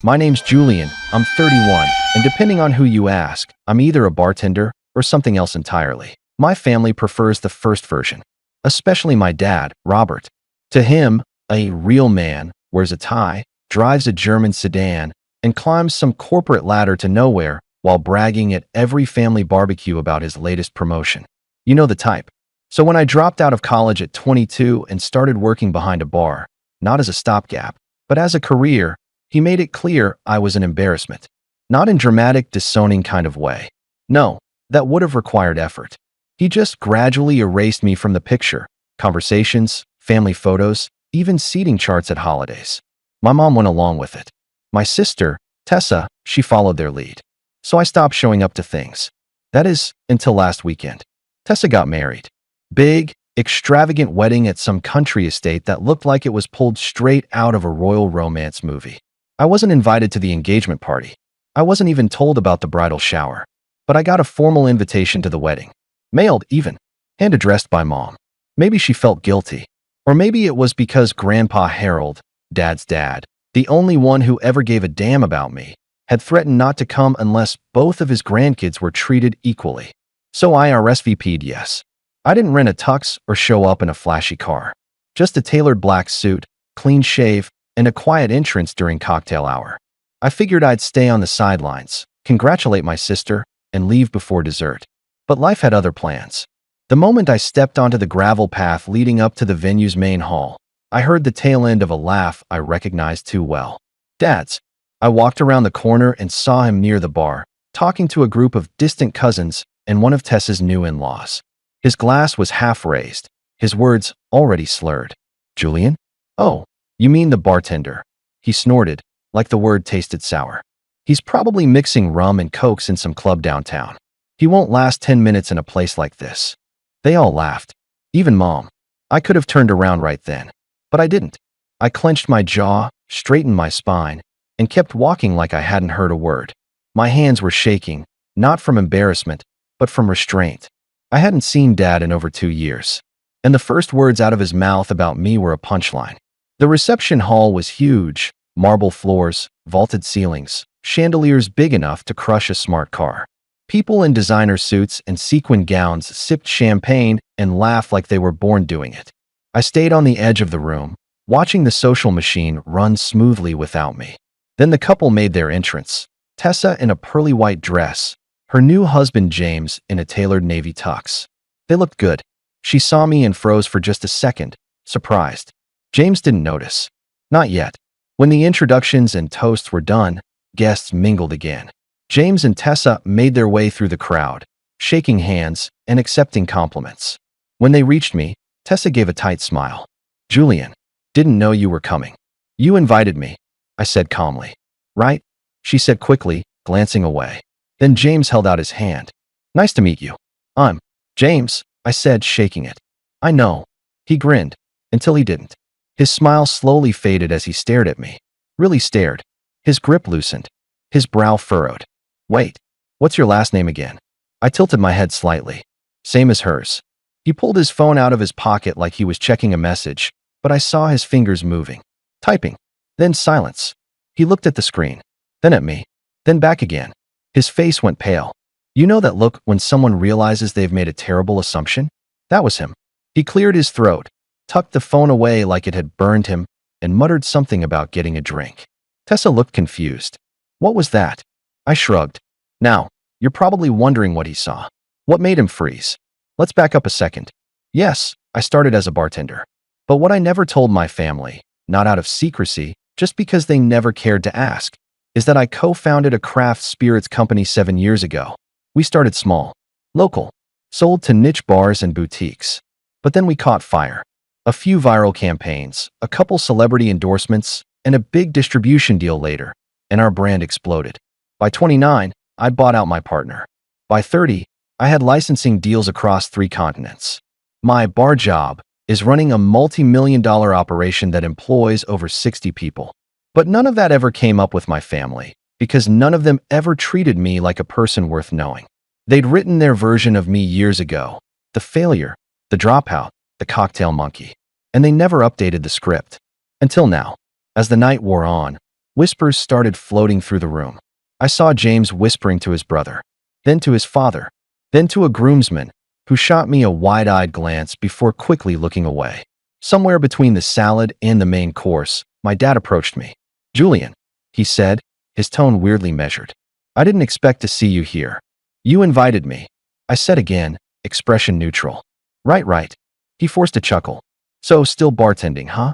My name's Julian, I'm 31, and depending on who you ask, I'm either a bartender or something else entirely. My family prefers the first version, especially my dad, Robert. To him, a real man wears a tie, drives a German sedan, and climbs some corporate ladder to nowhere while bragging at every family barbecue about his latest promotion. You know the type. So when I dropped out of college at 22 and started working behind a bar, not as a stopgap, but as a career, he made it clear I was an embarrassment. Not in dramatic, disowning kind of way. No, that would have required effort. He just gradually erased me from the picture, conversations, family photos, even seating charts at holidays. My mom went along with it. My sister, Tessa, she followed their lead. So I stopped showing up to things. That is, until last weekend. Tessa got married. Big, extravagant wedding at some country estate that looked like it was pulled straight out of a royal romance movie. I wasn't invited to the engagement party. I wasn't even told about the bridal shower. But I got a formal invitation to the wedding. Mailed even, and addressed by Mom. Maybe she felt guilty. Or maybe it was because Grandpa Harold, Dad's dad, the only one who ever gave a damn about me, had threatened not to come unless both of his grandkids were treated equally. So I RSVP'd yes. I didn't rent a tux or show up in a flashy car. Just a tailored black suit, clean shave, and a quiet entrance during cocktail hour. I figured I'd stay on the sidelines, congratulate my sister, and leave before dessert. But life had other plans. The moment I stepped onto the gravel path leading up to the venue's main hall, I heard the tail end of a laugh I recognized too well. Dad's. I walked around the corner and saw him near the bar, talking to a group of distant cousins and one of Tessa's new in-laws. His glass was half raised, his words already slurred. Julian? Oh, you mean the bartender. He snorted, like the word tasted sour. He's probably mixing rum and cokes in some club downtown. He won't last 10 minutes in a place like this. They all laughed. Even Mom. I could have turned around right then. But I didn't. I clenched my jaw, straightened my spine, and kept walking like I hadn't heard a word. My hands were shaking, not from embarrassment, but from restraint. I hadn't seen Dad in over 2 years. And the first words out of his mouth about me were a punchline. The reception hall was huge, marble floors, vaulted ceilings, chandeliers big enough to crush a smart car. People in designer suits and sequin gowns sipped champagne and laughed like they were born doing it. I stayed on the edge of the room, watching the social machine run smoothly without me. Then the couple made their entrance. Tessa in a pearly white dress, her new husband James in a tailored navy tux. They looked good. She saw me and froze for just a second, surprised. James didn't notice. Not yet. When the introductions and toasts were done, guests mingled again. James and Tessa made their way through the crowd, shaking hands and accepting compliments. When they reached me, Tessa gave a tight smile. Julian, didn't know you were coming. You invited me, I said calmly. Right? She said quickly, glancing away. Then James held out his hand. Nice to meet you. I'm James, I said, shaking it. I know. He grinned, until he didn't. His smile slowly faded as he stared at me. Really stared. His grip loosened. His brow furrowed. Wait, what's your last name again? I tilted my head slightly. Same as hers. He pulled his phone out of his pocket like he was checking a message, but I saw his fingers moving. Typing. Then silence. He looked at the screen. Then at me. Then back again. His face went pale. You know that look when someone realizes they've made a terrible assumption? That was him. He cleared his throat, tucked the phone away like it had burned him, and muttered something about getting a drink. Tessa looked confused. What was that? I shrugged. Now, you're probably wondering what he saw. What made him freeze? Let's back up a second. Yes, I started as a bartender. But what I never told my family, not out of secrecy, just because they never cared to ask, is that I co-founded a craft spirits company 7 years ago. We started small, local, sold to niche bars and boutiques. But then we caught fire. A few viral campaigns, a couple celebrity endorsements, and a big distribution deal later, and our brand exploded. By 29, I'd bought out my partner. By 30, I had licensing deals across 3 continents. My bar job is running a multi-million-dollar operation that employs over 60 people. But none of that ever came up with my family, because none of them ever treated me like a person worth knowing. They'd written their version of me years ago, the failure, the dropout, the cocktail monkey, and they never updated the script. Until now. As the night wore on, Whispers started floating through the room. I saw James whispering to his brother, then to his father, then to a groomsman, who shot me a wide-eyed glance before quickly looking away. Somewhere between the salad and the main course, my dad approached me. "Julian," he said, his tone weirdly measured. "I didn't expect to see you here. You invited me," I said again, expression neutral. Right. He forced a chuckle. "So, still bartending, huh?"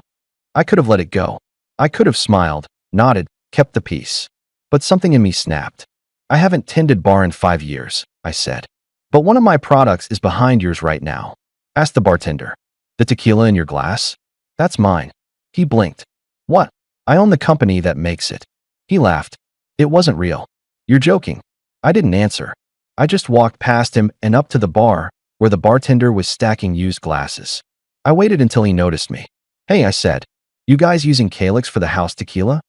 I could have let it go. I could have smiled, nodded, kept the peace. But something in me snapped. "I haven't tended bar in 5 years," I said. "But one of my products is behind yours right now," asked the bartender. "The tequila in your glass? That's mine." He blinked. "What?" "I own the company that makes it." He laughed. "It wasn't real." "You're joking." I didn't answer. I just walked past him and up to the bar, where the bartender was stacking used glasses. I waited until he noticed me. "Hey," I said. "You guys using Calyx for the house tequila?"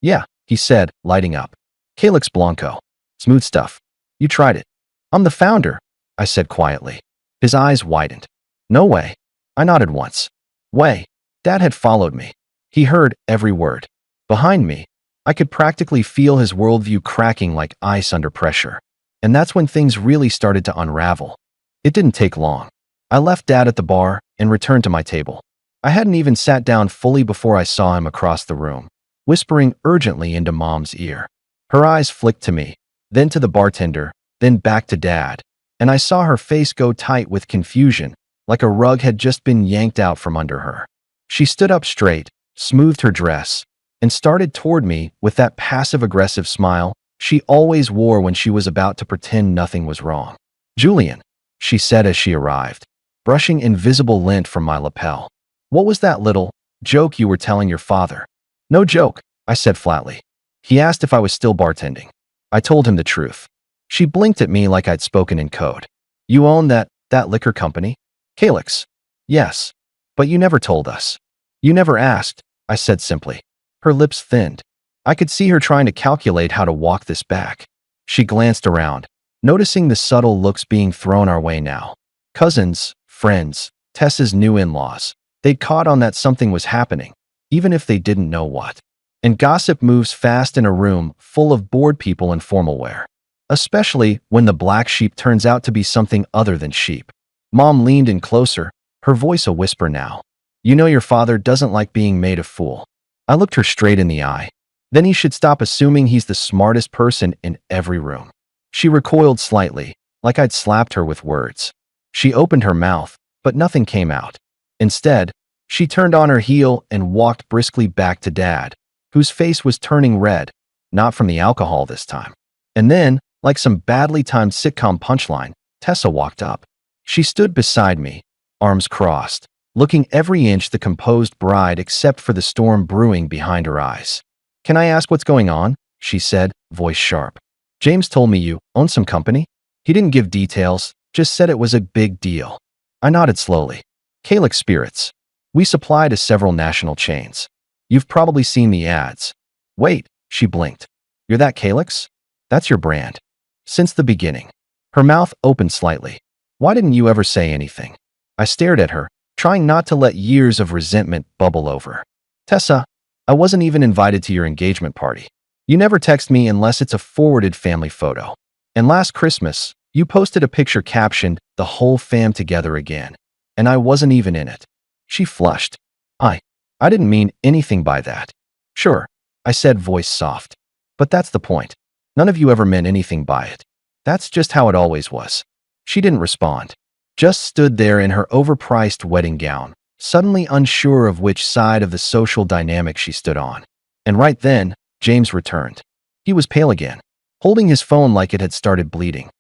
"Yeah," he said, lighting up. "Calyx Blanco. Smooth stuff. You tried it." "I'm the founder," I said quietly. His eyes widened. "No way." I nodded once. "Way." Dad had followed me. He heard every word. Behind me, I could practically feel his worldview cracking like ice under pressure. And that's when things really started to unravel. It didn't take long. I left Dad at the bar and returned to my table. I hadn't even sat down fully before I saw him across the room, whispering urgently into Mom's ear. Her eyes flicked to me, then to the bartender, then back to Dad, and I saw her face go tight with confusion, like a rug had just been yanked out from under her. She stood up straight, smoothed her dress, and started toward me with that passive-aggressive smile she always wore when she was about to pretend nothing was wrong. "Julian," she said as she arrived, brushing invisible lint from my lapel. "What was that little joke you were telling your father?" "No joke," I said flatly. He asked if I was still bartending. I told him the truth. She blinked at me like I'd spoken in code. "You own that liquor company?" "Calyx." "Yes. But you never told us." "You never asked," I said simply. Her lips thinned. I could see her trying to calculate how to walk this back. She glanced around, noticing the subtle looks being thrown our way now. Cousins, friends, Tessa's new in-laws. They'd caught on that something was happening, even if they didn't know what. And gossip moves fast in a room full of bored people in formal wear. Especially when the black sheep turns out to be something other than sheep. Mom leaned in closer, her voice a whisper now. "You know your father doesn't like being made a fool." I looked her straight in the eye. Then he should stop assuming he's the smartest person in every room. She recoiled slightly, like I'd slapped her with words. She opened her mouth, but nothing came out. Instead, she turned on her heel and walked briskly back to Dad, whose face was turning red, not from the alcohol this time. And then, like some badly timed sitcom punchline, Tessa walked up. She stood beside me, arms crossed, looking every inch the composed bride except for the storm brewing behind her eyes. "Can I ask what's going on?" she said, voice sharp. "James told me you own some company." He didn't give details, just said it was a big deal. I nodded slowly. "Calyx Spirits. We supply to several national chains. You've probably seen the ads." "Wait," she blinked. "You're that Calyx? That's your brand." "Since the beginning." Her mouth opened slightly. "Why didn't you ever say anything?" I stared at her, trying not to let years of resentment bubble over. "Tessa, I wasn't even invited to your engagement party. You never text me unless it's a forwarded family photo. And last Christmas, you posted a picture captioned, 'The whole fam together again.' And I wasn't even in it." She flushed. I didn't mean anything by that." "Sure," I said, voice soft. "But that's the point. None of you ever meant anything by it. That's just how it always was." She didn't respond. Just stood there in her overpriced wedding gown, suddenly unsure of which side of the social dynamic she stood on. And right then, James returned. He was pale again, holding his phone like it had started bleeding.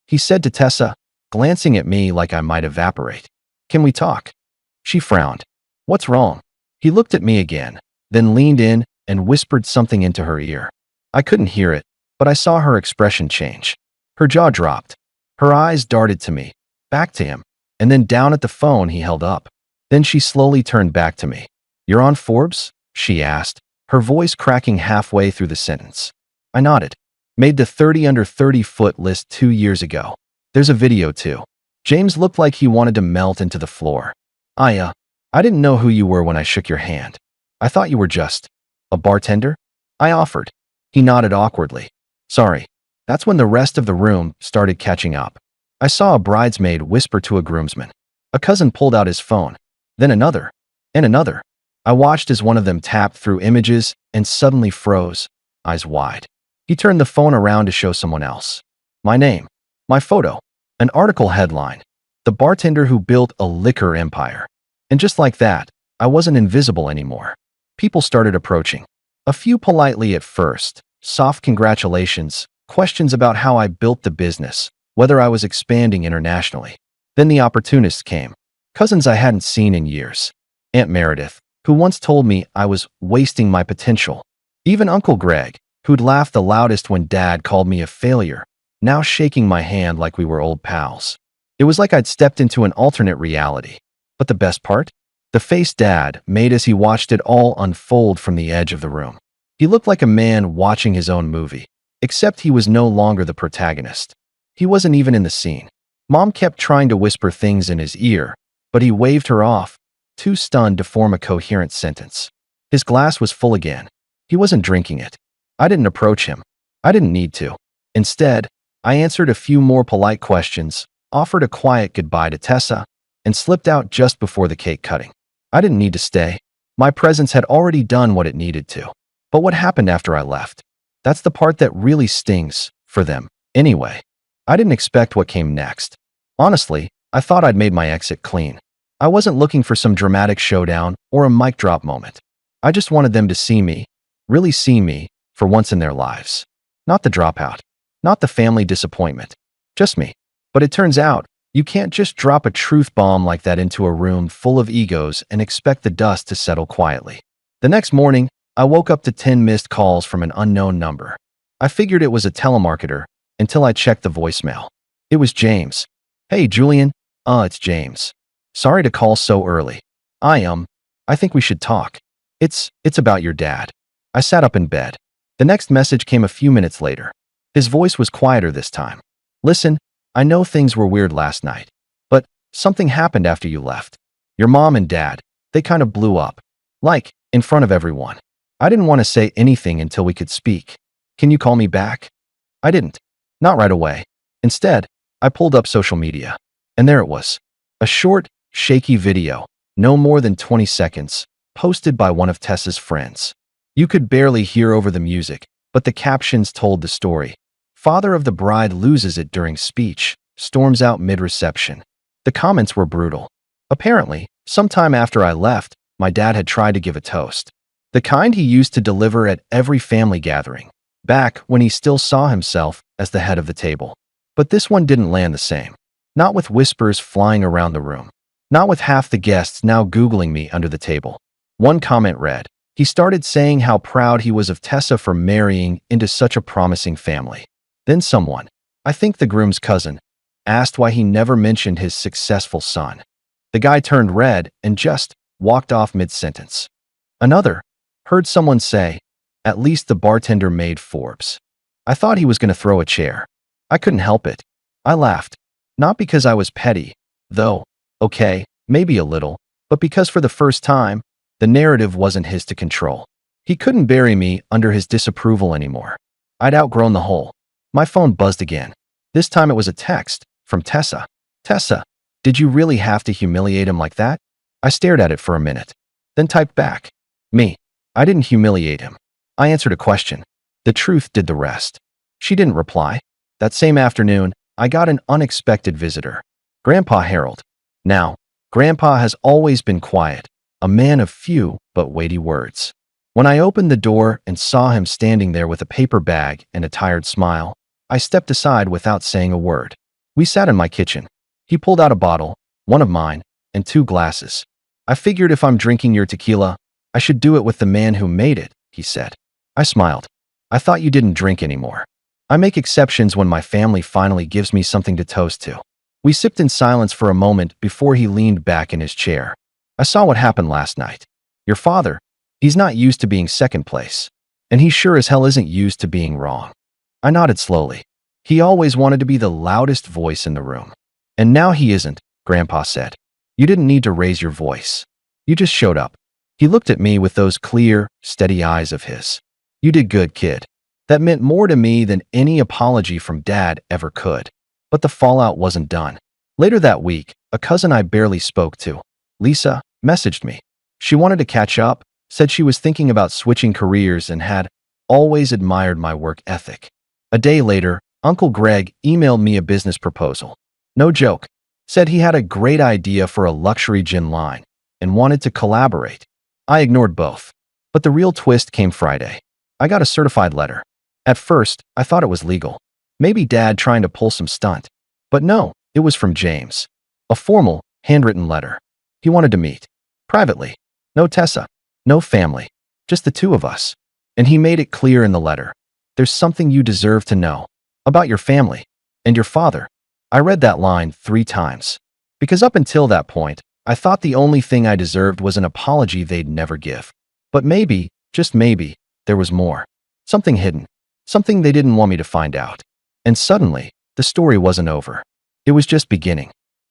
He said to Tessa, glancing at me like I might evaporate. "Can we talk?" She frowned. "What's wrong?" He looked at me again, then leaned in and whispered something into her ear. I couldn't hear it, but I saw her expression change. Her jaw dropped. Her eyes darted to me, back to him, and then down at the phone he held up. Then she slowly turned back to me. "You're on Forbes?" she asked, her voice cracking halfway through the sentence. I nodded. "Made the 30 under 30-foot list 2 years ago. There's a video too." James looked like he wanted to melt into the floor. I didn't know who you were when I shook your hand. I thought you were just a bartender." I offered. He nodded awkwardly. Sorry. That's when the rest of the room started catching up. I saw a bridesmaid whisper to a groomsman. A cousin pulled out his phone. Then another. And another. I watched as one of them tapped through images and suddenly froze, eyes wide. He turned the phone around to show someone else. My name. My photo. An article headline. The bartender who built a liquor empire. And just like that, I wasn't invisible anymore. People started approaching. A few politely at first, soft congratulations, questions about how I built the business, whether I was expanding internationally. Then the opportunists came. Cousins I hadn't seen in years. Aunt Meredith, who once told me I was wasting my potential. Even Uncle Greg, who'd laughed the loudest when Dad called me a failure, now shaking my hand like we were old pals. It was like I'd stepped into an alternate reality. But the best part? The face Dad made as he watched it all unfold from the edge of the room. He looked like a man watching his own movie, except he was no longer the protagonist. He wasn't even in the scene. Mom kept trying to whisper things in his ear, but he waved her off, too stunned to form a coherent sentence. His glass was full again. He wasn't drinking it. I didn't approach him. I didn't need to. Instead, I answered a few more polite questions, offered a quiet goodbye to Tessa, and slipped out just before the cake cutting. I didn't need to stay. My presence had already done what it needed to. But what happened after I left? That's the part that really stings, for them, anyway. I didn't expect what came next. Honestly, I thought I'd made my exit clean. I wasn't looking for some dramatic showdown or a mic drop moment. I just wanted them to see me, really see me, for once in their lives. Not the dropout. Not the family disappointment. Just me. But it turns out, you can't just drop a truth bomb like that into a room full of egos and expect the dust to settle quietly. The next morning, I woke up to 10 missed calls from an unknown number. I figured it was a telemarketer until I checked the voicemail. It was James. Hey, Julian. It's James. Sorry to call so early. I think we should talk. It's about your dad. I sat up in bed. The next message came a few minutes later. His voice was quieter this time. Listen, I know things were weird last night, but something happened after you left. Your mom and dad, they kind of blew up. Like, in front of everyone. I didn't want to say anything until we could speak. Can you call me back? I didn't. Not right away. Instead, I pulled up social media. And there it was. A short, shaky video, no more than 20 seconds, posted by one of Tessa's friends. You could barely hear over the music, but the captions told the story. Father of the bride loses it during speech, storms out mid-reception. The comments were brutal. Apparently, sometime after I left, my dad had tried to give a toast. The kind he used to deliver at every family gathering, back when he still saw himself as the head of the table. But this one didn't land the same. Not with whispers flying around the room. Not with half the guests now Googling me under the table. One comment read, he started saying how proud he was of Tessa for marrying into such a promising family. Then someone, I think the groom's cousin, asked why he never mentioned his successful son. The guy turned red and just walked off mid-sentence. Another, heard someone say, at least the bartender made Forbes. I thought he was going to throw a chair. I couldn't help it. I laughed. Not because I was petty, though, okay, maybe a little, but because for the first time, the narrative wasn't his to control. He couldn't bury me under his disapproval anymore. I'd outgrown the hole. My phone buzzed again. This time it was a text from Tessa. Tessa, did you really have to humiliate him like that? I stared at it for a minute, then typed back. Me. I didn't humiliate him. I answered a question. The truth did the rest. She didn't reply. That same afternoon, I got an unexpected visitor. Grandpa Harold. Now, Grandpa has always been quiet, a man of few but weighty words. When I opened the door and saw him standing there with a paper bag and a tired smile, I stepped aside without saying a word. We sat in my kitchen. He pulled out a bottle, one of mine, and 2 glasses. I figured if I'm drinking your tequila, I should do it with the man who made it, he said. I smiled. I thought you didn't drink anymore. I make exceptions when my family finally gives me something to toast to. We sipped in silence for a moment before he leaned back in his chair. I saw what happened last night. Your father, he's not used to being second place. And he sure as hell isn't used to being wrong. I nodded slowly. He always wanted to be the loudest voice in the room. And now he isn't, Grandpa said. You didn't need to raise your voice. You just showed up. He looked at me with those clear, steady eyes of his. You did good, kid. That meant more to me than any apology from Dad ever could. But the fallout wasn't done. Later that week, a cousin I barely spoke to, Lisa, messaged me. She wanted to catch up, said she was thinking about switching careers and had always admired my work ethic. A day later, Uncle Greg emailed me a business proposal. No joke. Said he had a great idea for a luxury gin line and wanted to collaborate. I ignored both. But the real twist came Friday. I got a certified letter. At first, I thought it was legal. Maybe Dad trying to pull some stunt. But no, it was from James. A formal, handwritten letter. He wanted to meet. Privately. No Tessa. No family. Just the two of us. And he made it clear in the letter. There's something you deserve to know. About your family. And your father. I read that line 3 times. Because up until that point, I thought the only thing I deserved was an apology they'd never give. But maybe, just maybe, there was more. Something hidden. Something they didn't want me to find out. And suddenly, the story wasn't over. It was just beginning.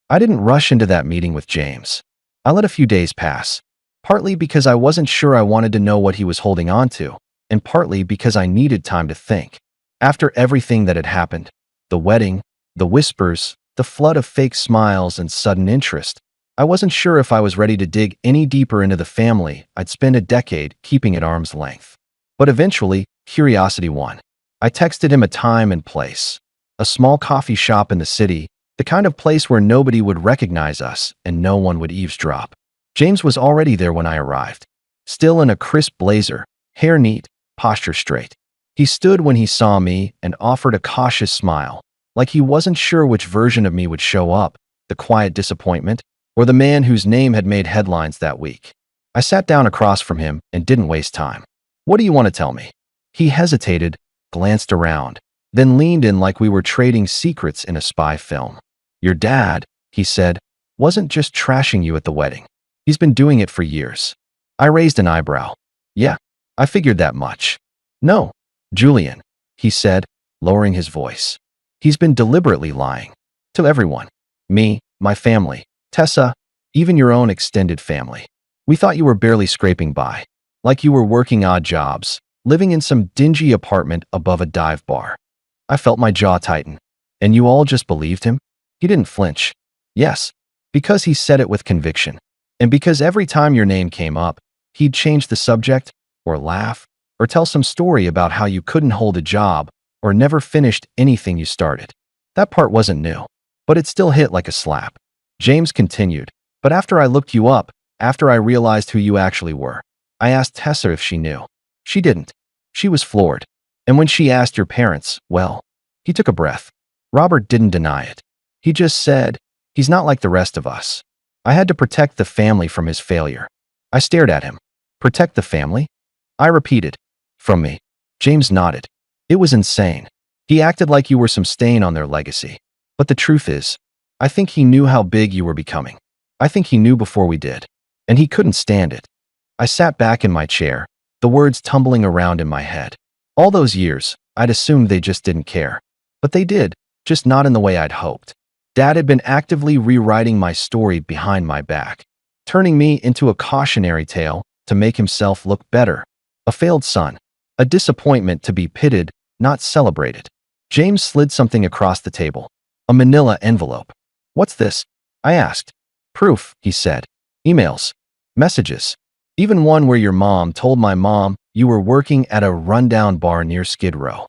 I didn't rush into that meeting with James. I let a few days pass. Partly because I wasn't sure I wanted to know what he was holding on to, and partly because I needed time to think. After everything that had happened, the wedding, the whispers, the flood of fake smiles and sudden interest, I wasn't sure if I was ready to dig any deeper into the family I'd spent a decade keeping at arm's length. But eventually, curiosity won. I texted him a time and place. A small coffee shop in the city, the kind of place where nobody would recognize us and no one would eavesdrop. James was already there when I arrived. Still in a crisp blazer, hair neat, posture straight. He stood when he saw me and offered a cautious smile, like he wasn't sure which version of me would show up, the quiet disappointment, or the man whose name had made headlines that week. I sat down across from him and didn't waste time. What do you want to tell me? He hesitated, glanced around, then leaned in like we were trading secrets in a spy film. Your dad, he said, wasn't just trashing you at the wedding. He's been doing it for years. I raised an eyebrow. Yeah, I figured that much. No, Julian, he said, lowering his voice. He's been deliberately lying. To everyone. Me, my family, Tessa, even your own extended family. We thought you were barely scraping by. Like you were working odd jobs, living in some dingy apartment above a dive bar. I felt my jaw tighten. And you all just believed him? He didn't flinch. Yes, because he said it with conviction. And because every time your name came up, he'd change the subject, or laugh, or tell some story about how you couldn't hold a job, or never finished anything you started. That part wasn't new, but it still hit like a slap. James continued, but after I looked you up, after I realized who you actually were, I asked Tessa if she knew. She didn't. She was floored. And when she asked your parents, well, he took a breath. Robert didn't deny it. He just said, he's not like the rest of us. I had to protect the family from his failure. I stared at him. Protect the family? I repeated. From me. James nodded. It was insane. He acted like you were some stain on their legacy. But the truth is, I think he knew how big you were becoming. I think he knew before we did. And he couldn't stand it. I sat back in my chair, the words tumbling around in my head. All those years, I'd assumed they just didn't care. But they did, just not in the way I'd hoped. Dad had been actively rewriting my story behind my back, turning me into a cautionary tale to make himself look better. A failed son. A disappointment to be pitted, not celebrated. James slid something across the table. A manila envelope. What's this? I asked. Proof, he said. Emails. Messages. Even one where your mom told my mom you were working at a rundown bar near Skid Row.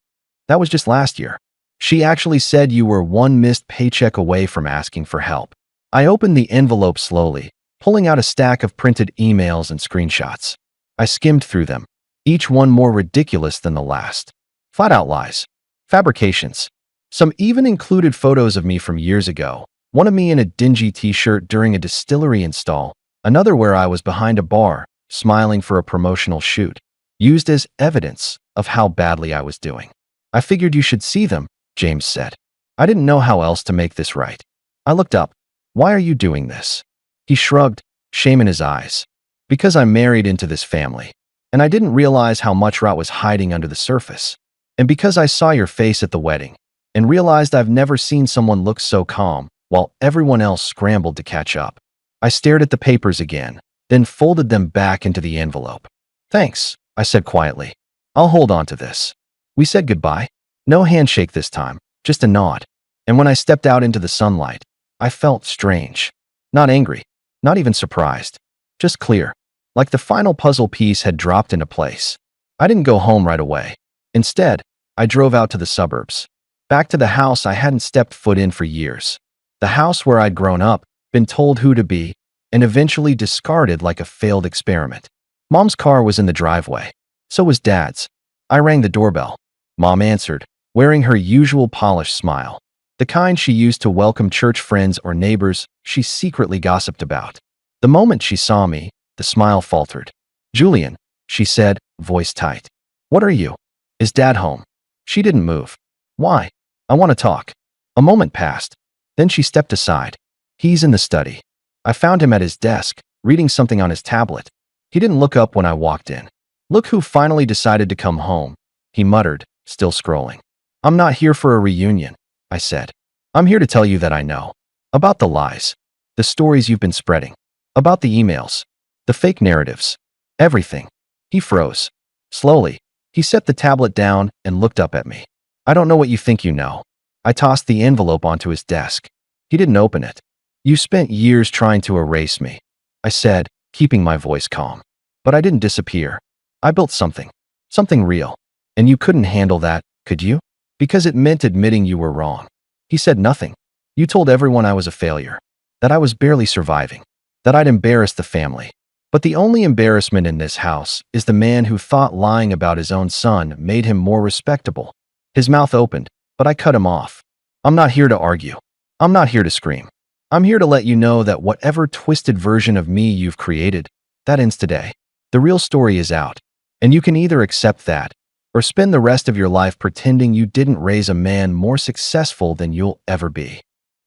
That was just last year. She actually said you were one missed paycheck away from asking for help. I opened the envelope slowly, pulling out a stack of printed emails and screenshots. I skimmed through them, each one more ridiculous than the last. Flat-out lies. Fabrications. Some even included photos of me from years ago, one of me in a dingy t-shirt during a distillery install, another where I was behind a bar, smiling for a promotional shoot, used as evidence of how badly I was doing. I figured you should see them, James said. I didn't know how else to make this right. I looked up. Why are you doing this? He shrugged, shame in his eyes. Because I'm married into this family. And I didn't realize how much rot was hiding under the surface. And because I saw your face at the wedding, and realized I've never seen someone look so calm, while everyone else scrambled to catch up. I stared at the papers again, then folded them back into the envelope. Thanks, I said quietly. I'll hold on to this. We said goodbye. No handshake this time, just a nod. And when I stepped out into the sunlight, I felt strange. Not angry, not even surprised. Just clear, like the final puzzle piece had dropped into place. I didn't go home right away. Instead, I drove out to the suburbs. Back to the house I hadn't stepped foot in for years. The house where I'd grown up, been told who to be, and eventually discarded like a failed experiment. Mom's car was in the driveway. So was Dad's. I rang the doorbell. Mom answered, wearing her usual polished smile, the kind she used to welcome church friends or neighbors she secretly gossiped about. The moment she saw me, the smile faltered. "Julian," she said, voice tight. "What are you? Is Dad home?" She didn't move. "Why?" "I want to talk." A moment passed. Then she stepped aside. "He's in the study." I found him at his desk, reading something on his tablet. He didn't look up when I walked in. "Look who finally decided to come home," he muttered, still scrolling. "I'm not here for a reunion," I said. "I'm here to tell you that I know. About the lies. The stories you've been spreading. About the emails. The fake narratives. Everything." He froze. Slowly, he set the tablet down and looked up at me. "I don't know what you think you know." I tossed the envelope onto his desk. He didn't open it. "You spent years trying to erase me," I said, keeping my voice calm. "But I didn't disappear. I built something. Something real. And you couldn't handle that, could you? Because it meant admitting you were wrong." He said nothing. "You told everyone I was a failure. That I was barely surviving. That I'd embarrassed the family. But the only embarrassment in this house is the man who thought lying about his own son made him more respectable." His mouth opened, but I cut him off. "I'm not here to argue. I'm not here to scream. I'm here to let you know that whatever twisted version of me you've created, that ends today. The real story is out, and you can either accept that or spend the rest of your life pretending you didn't raise a man more successful than you'll ever be."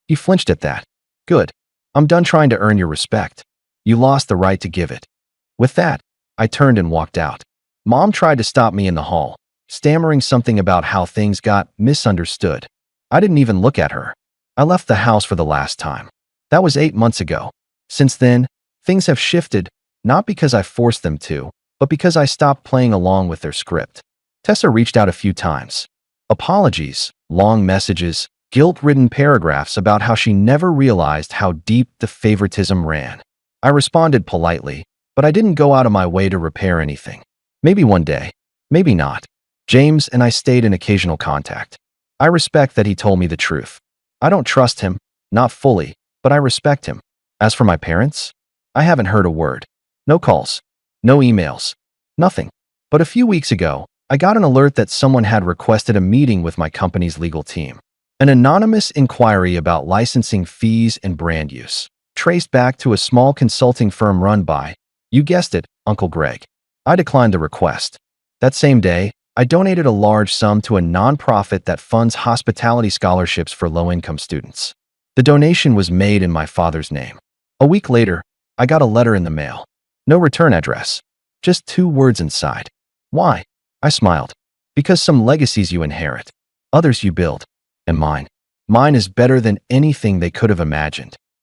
He flinched at that. "Good. I'm done trying to earn your respect. You lost the right to give it." With that, I turned and walked out. Mom tried to stop me in the hall, stammering something about how things got misunderstood. I didn't even look at her. I left the house for the last time. That was 8 months ago. Since then, things have shifted, not because I forced them to, but because I stopped playing along with their script. Tessa reached out a few times. Apologies, long messages, guilt-ridden paragraphs about how she never realized how deep the favoritism ran. I responded politely, but I didn't go out of my way to repair anything. Maybe one day, maybe not. James and I stayed in occasional contact. I respect that he told me the truth. I don't trust him, not fully, but I respect him. As for my parents, I haven't heard a word. No calls, no emails, nothing. But a few weeks ago, I got an alert that someone had requested a meeting with my company's legal team. An anonymous inquiry about licensing fees and brand use, traced back to a small consulting firm run by, you guessed it, Uncle Greg. I declined the request. That same day, I donated a large sum to a nonprofit that funds hospitality scholarships for low-income students. The donation was made in my father's name. A week later, I got a letter in the mail. No return address. Just 2 words inside. Why? I smiled. Because some legacies you inherit, others you build, and mine. Mine is better than anything they could have imagined.